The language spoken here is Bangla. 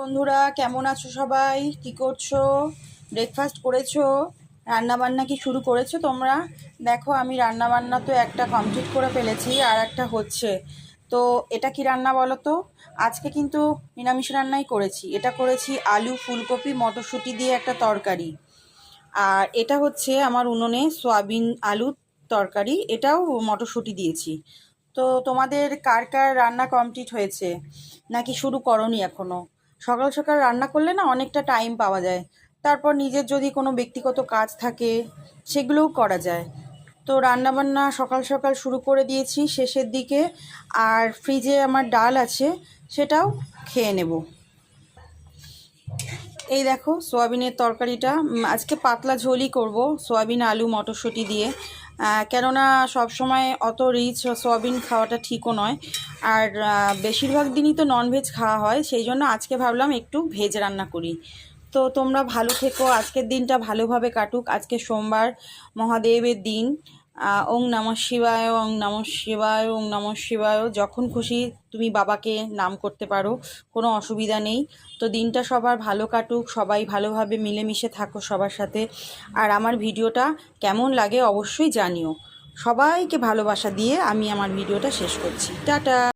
বন্ধুরা, কেমন আছো সবাই? কি করছো? ব্রেকফাস্ট করেছো? রান্না বান্না কি শুরু করেছো তোমরা? দেখো, আমি রান্না বান্না তো একটা কমপ্লিট করে ফেলেছি, আর একটা হচ্ছে। তো এটা কি রান্না বলো তো? আজকে কিন্তু নিরামিষ রান্নাই করেছি। এটা করেছি আলু ফুলকপি মটরশুঁটি দিয়ে একটা তরকারি। আর এটা হচ্ছে আমার উনুনে সয়াবিন আলুর তরকারি, এটাও মটরশুঁটি দিয়েছি। তো তোমাদের কার কার রান্না কমপ্লিট হয়েছে, নাকি শুরু করনি এখনো? সকাল সকাল রান্না করলে না অনেকটা টাইম পাওয়া যায়। তারপর নিজের যদি কোনো ব্যক্তিগত কাজ থাকে সেগুলোও করা যায়। তো রান্না বান্না সকাল সকাল শুরু করে দিয়েছি শেষের দিকে। আর ফ্রিজে আমার ডাল আছে, সেটাও খেয়ে নেব। এই দেখো সোয়াবিনের তরকারিটা, আজকে পাতলা ঝোলই করব, সোয়াবিন আলু মটরশুঁটি দিয়ে। কেননা সব সময় অত রিচ সোয়াবিন খাওয়াটা ঠিকও নয়। আর বেশিরভাগ দিনই তো ননভেজ খাওয়া হয়, সেই জন্য আজকে ভাবলাম একটু ভেজ রান্না করি। তো তোমরা ভালো থেকো, আজকের দিনটা ভালোভাবে কাটুক। আজকে সোমবার, মহাদেবের দিন। ওং নমঃ শিবায়, ওং নমঃ শিবায়, ওং নমঃ শিবায়। যখন খুশি তুমি বাবাকে নাম করতে পারো, কোনো অসুবিধা নেই। তো দিনটা সবার ভালো কাটুক, সবাই ভালোভাবে মিলেমিশে থাকো সবার সাথে। আর আমার ভিডিওটা কেমন লাগে অবশ্যই জানিও। সবাইকে ভালোবাসা দিয়ে আমি আমার ভিডিওটা শেষ করছি। টাটা।